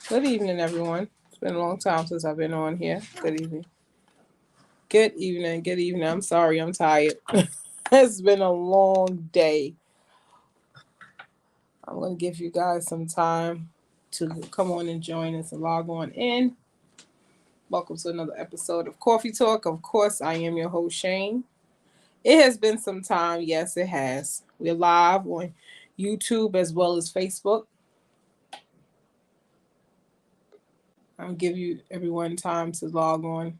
Good evening, everyone. It's been a long time since I've been on here. Good evening. Good evening. Good evening. I'm sorry, I'm tired. It's been a long day. I'm going to give you guys some time to come on and join us and log on in. Welcome to another episode of Coffee Talk. Of course, I am your host, Shane. It has been some time. Yes, it has. We're live on YouTube as well as Facebook. I'll give you everyone time to log on.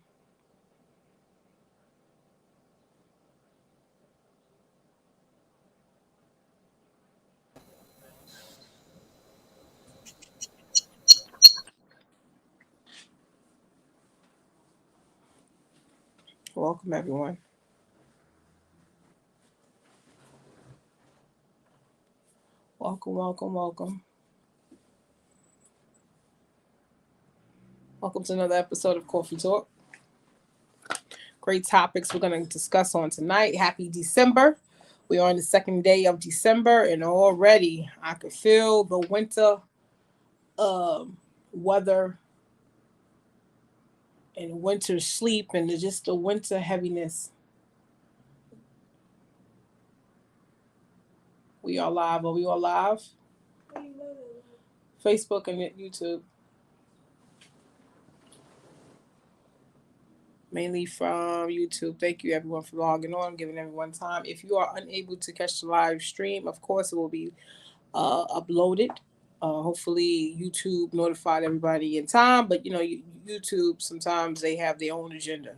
Welcome, everyone. Welcome, welcome, welcome. Welcome to another episode of Coffee Talk. Great topics we're going to discuss on tonight. Happy December. We are on the second day of December, and already I could feel the winter weather and winter sleep and just the winter heaviness. We are live. Are we all live? Facebook and YouTube. Mainly from YouTube. Thank you everyone for logging on, giving everyone time. If you are unable to catch the live stream, of course it will be uploaded. Hopefully YouTube notified everybody in time, but YouTube sometimes they have their own agenda.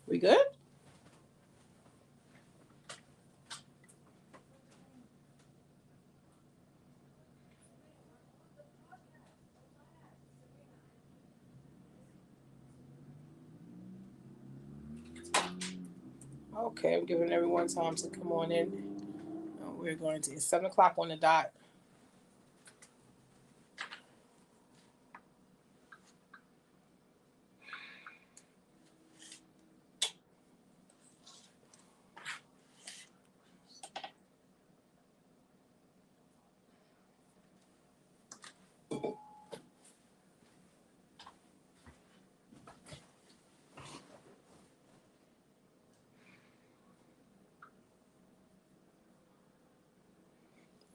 We good? Okay, I'm giving everyone time to come on in. We're going to, it's 7 o'clock on the dot.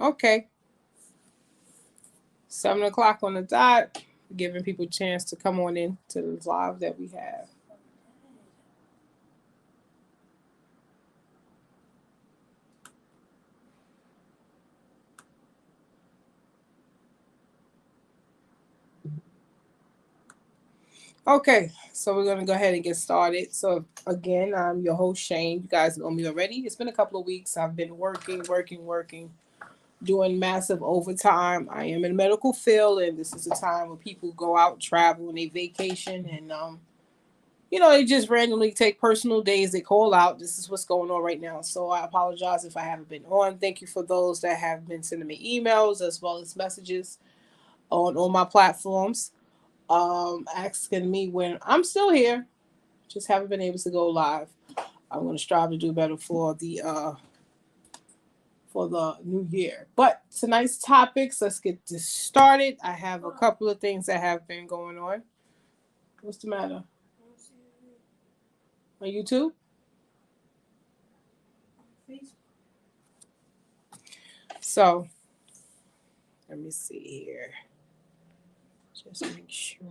Okay, 7 o'clock on the dot. Giving people a chance to come on in to the live that we have. Okay, so we're gonna go ahead and get started. So again, I'm your host Shane. You guys know me already. It's been a couple of weeks. I've been working, doing massive overtime. I am in the medical field, and this is a time when people go out, travel, and they vacation, and they just randomly take personal days. They call out. This is what's going on right now. So I apologize if I haven't been on. Thank you for those that have been sending me emails as well as messages on my platforms, asking me when I'm still here. Just haven't been able to go live. I'm going to strive to do better for the new year. But tonight's topics, let's get this started. I have a couple of things that have been going on. What's the matter? On YouTube? So, let me see here. Just make sure.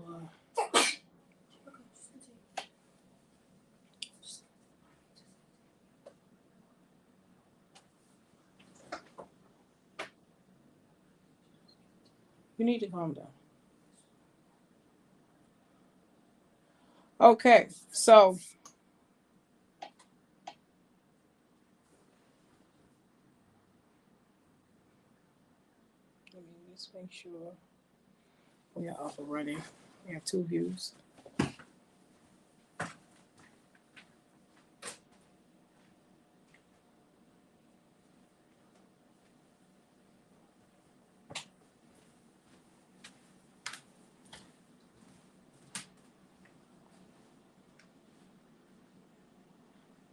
You need to calm down. Okay, so let me just make sure we are up and running. We have 2 views.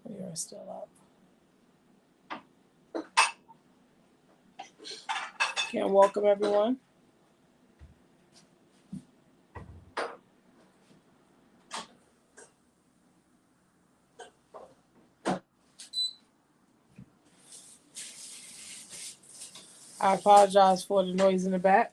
We are still up. And welcome everyone. I apologize for the noise in the back.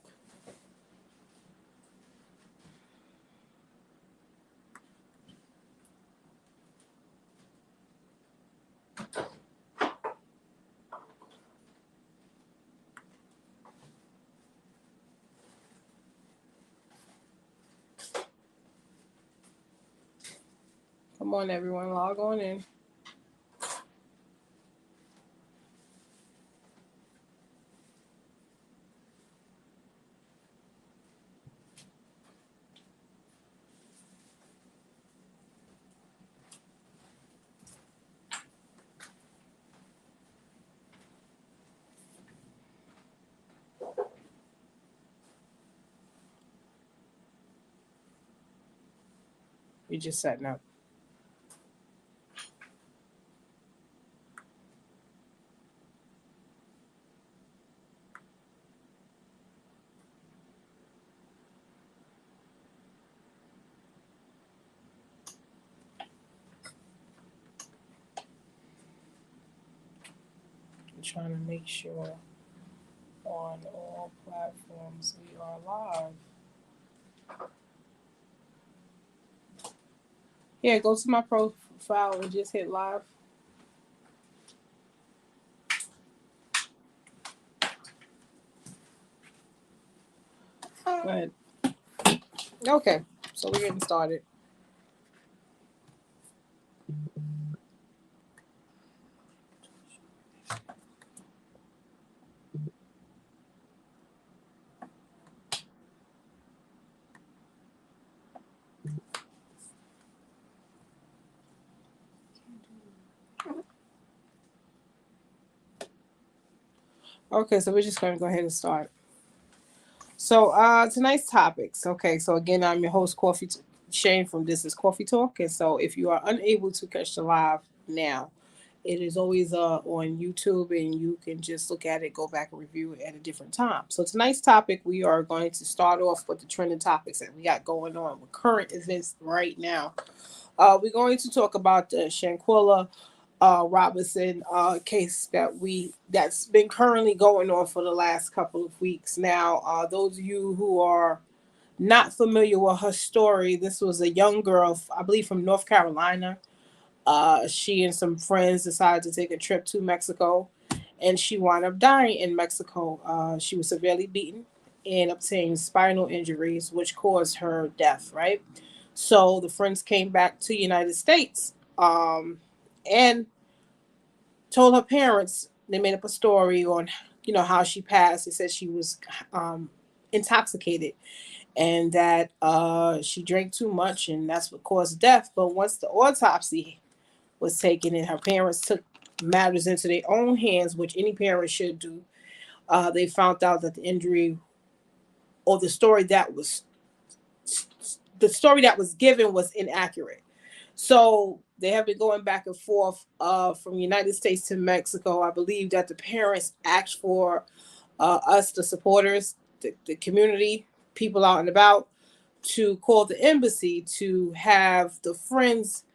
Come on, everyone, log on in. We just setting up. I'm trying to make sure on all platforms we are live. Yeah, go to my profile and just hit live. Go ahead. Okay, so we're getting started. Okay, so we're just going to go ahead and start. So tonight's topics. Okay, so again, I'm your host, Shane from This Is Coffee Talk. And so if you are unable to catch the live now, it is always on YouTube and you can just look at it, go back and review it at a different time. So tonight's topic, we are going to start off with the trending topics that we got going on with current events right now. We're going to talk about the Shanquella Robinson case that's been currently going on for the last couple of weeks. Now, those of you who are not familiar with her story, this was a young girl, I believe, from North Carolina. She and some friends decided to take a trip to Mexico, and she wound up dying in Mexico. She was severely beaten and obtained spinal injuries, which caused her death. Right. So the friends came back to the United States, and told her parents. They made up a story on, how she passed. They said she was intoxicated and that she drank too much, and that's what caused death. But once the autopsy was taken and her parents took matters into their own hands, which any parent should do, they found out that the injury or the story that was given was inaccurate. So they have been going back and forth from United States to Mexico. I believe that the parents asked for us, the supporters, the community, people out and about, to call the embassy to have the friends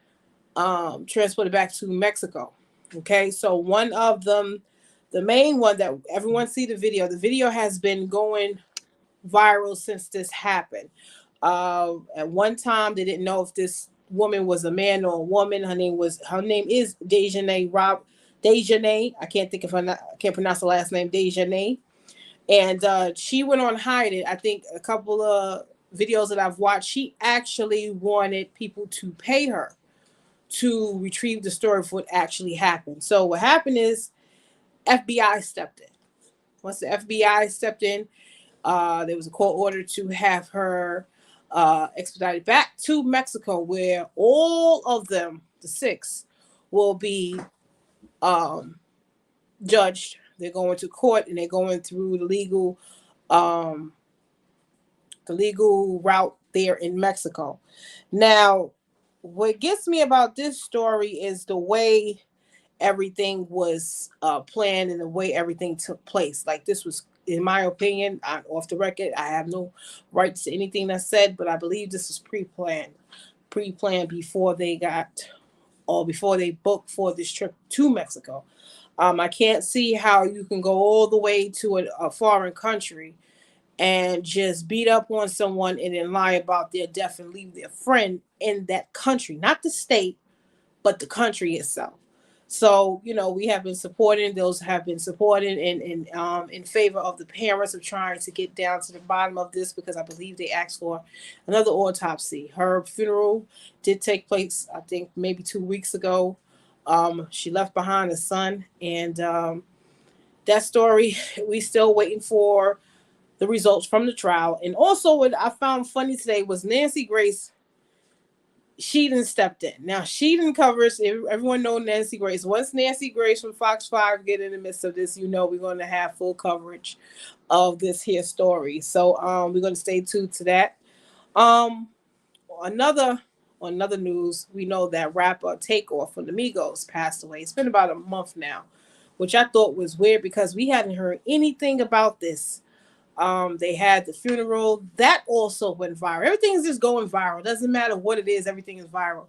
transported back to Mexico. Okay, so one of them, the main one that everyone see the video has been going viral since this happened. At one time, they didn't know if this woman was a man or a woman. Her name is Dejanay. I can't pronounce the last name, Dejanay. And she went on hiding. I think a couple of videos that I've watched, she actually wanted people to pay her to retrieve the story of what actually happened. So what happened is FBI stepped in. Once the FBI stepped in, there was a court order to have her expedited back to Mexico, where all of them, the six, will be um, judged. They're going to court and they're going through um, the legal route there in Mexico. Now, what gets me about this story is the way everything was planned and the way everything took place. Like, this was in my opinion, off the record, I have no rights to anything that's said, but I believe this was pre-planned before they got or before they booked for this trip to Mexico. I can't see how you can go all the way to a foreign country and just beat up on someone and then lie about their death and leave their friend in that country, not the state, but the country itself. So, we have been supporting, those have been supported in favor of the parents of trying to get down to the bottom of this, because I believe they asked for another autopsy. Her funeral did take place, I think, maybe 2 weeks ago. She left behind a son, and that story, we still waiting for the results from the trial. And also, what I found funny today was Nancy Grace. She didn't stepped in. Now she didn't covers. Everyone know Nancy Grace. Once Nancy Grace from Fox 5 get in the midst of this, we're going to have full coverage of this here story. So we're going to stay tuned to that. Um, another news, we know that rapper Takeoff from the Migos passed away. It's been about a month now, which I thought was weird because we hadn't heard anything about this. They had the funeral that also went viral. Everything is just going viral. Doesn't matter what it is, everything is viral.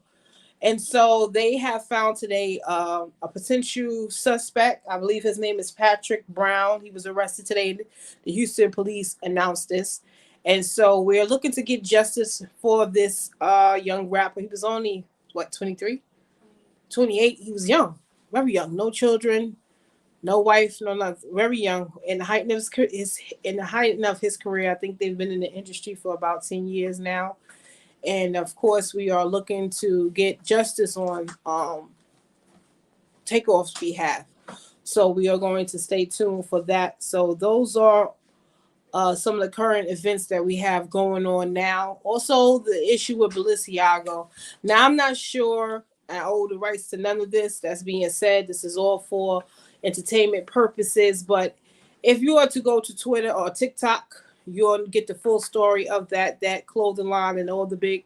And so they have found today a potential suspect. I believe his name is Patrick Brown. He was arrested today. The Houston police announced this. And so we're looking to get justice for this young rapper. He was only, 23? 28. He was young, very young. No children, no wife, no nothing. Very young. In the height of his career, I think they've been in the industry for about 10 years now. And of course, we are looking to get justice on Takeoff's behalf. So we are going to stay tuned for that. So those are some of the current events that we have going on now. Also, the issue with Balenciaga. Now, I'm not sure I owe the rights to none of this. That's being said. This is all for entertainment purposes. But if you are to go to Twitter or TikTok, you'll get the full story of that clothing line and all the big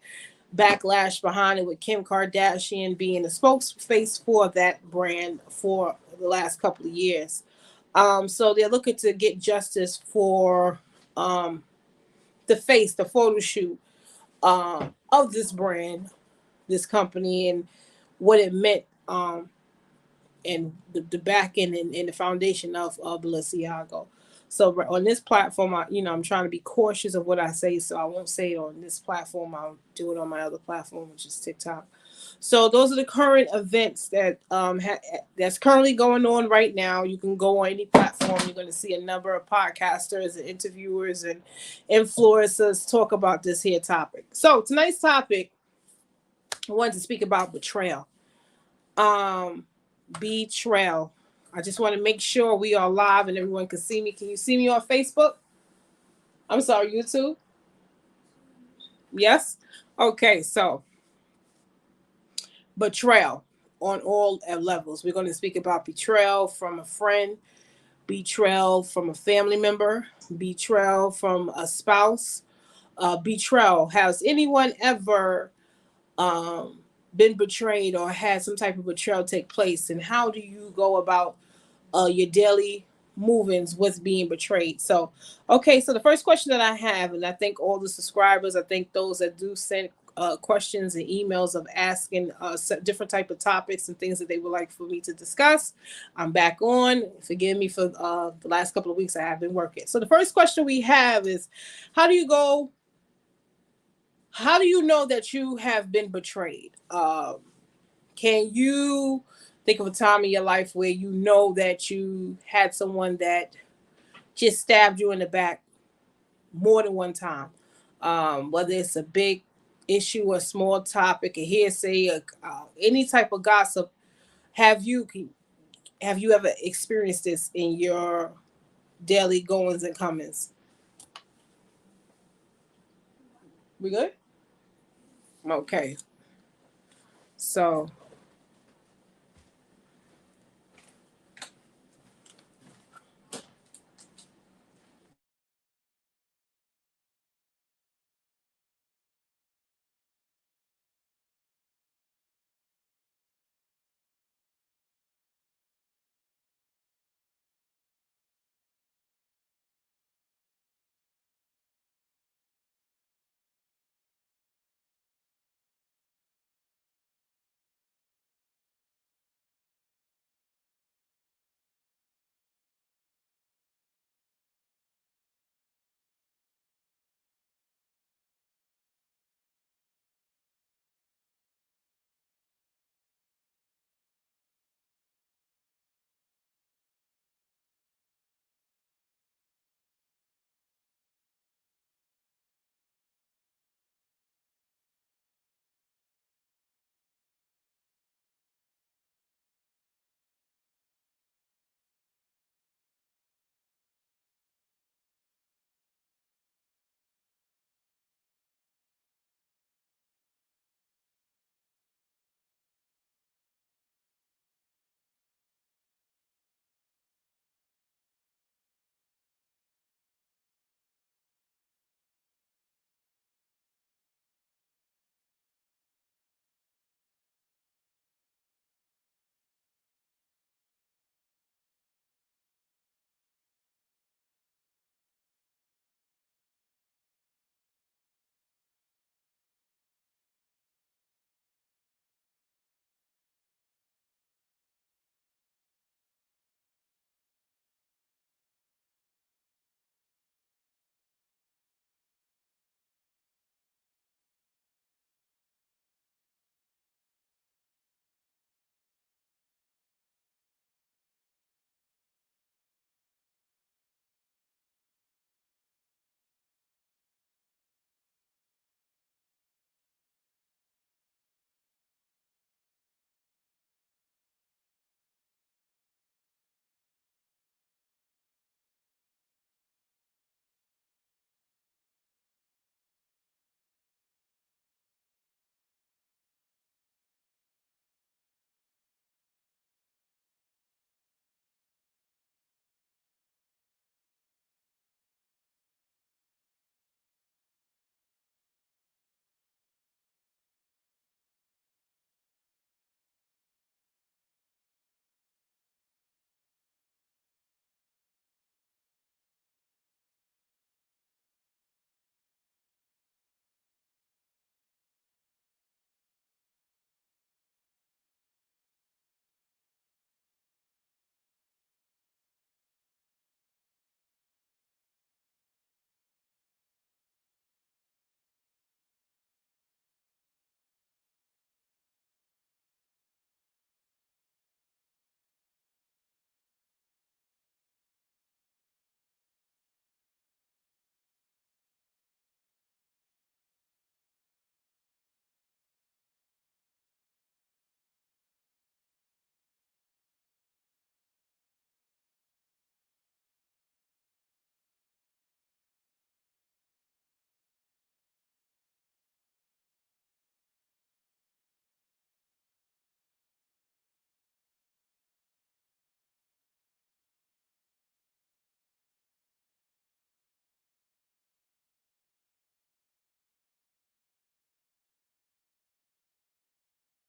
backlash behind it, with Kim Kardashian being the spokesface for that brand for the last couple of years. So they're looking to get justice for the photo shoot of this brand, this company, and what it meant, and the back end and the foundation of Balenciaga. So on this platform, I'm trying to be cautious of what I say, so I won't say it on this platform. I'll do it on my other platform, which is TikTok. So those are the current events that that's currently going on right now. You can go on any platform. You're going to see a number of podcasters and interviewers and influencers talk about this here topic. So tonight's topic, I wanted to speak about betrayal. Betrayal. I just want to make sure we are live and everyone can see me. Can you see me on Facebook? I'm sorry, YouTube? Yes? Okay, so betrayal on all levels. We're going to speak about betrayal from a friend, betrayal from a family member, betrayal from a spouse, betrayal. Has anyone ever been betrayed or had some type of betrayal take place? And how do you go about your daily movings with being betrayed? So, okay, so the first question that I have, and I thank all the subscribers, I thank those that do send questions and emails of asking different type of topics and things that they would like for me to discuss. I'm back on. Forgive me for the last couple of weeks I have been working. So the first question we have is, how do you know that you have been betrayed? Can you think of a time in your life where you know that you had someone that just stabbed you in the back more than one time? Whether it's a big issue or small topic, a hearsay, any type of gossip. Have you ever experienced this in your daily goings and comings? We good? Okay. So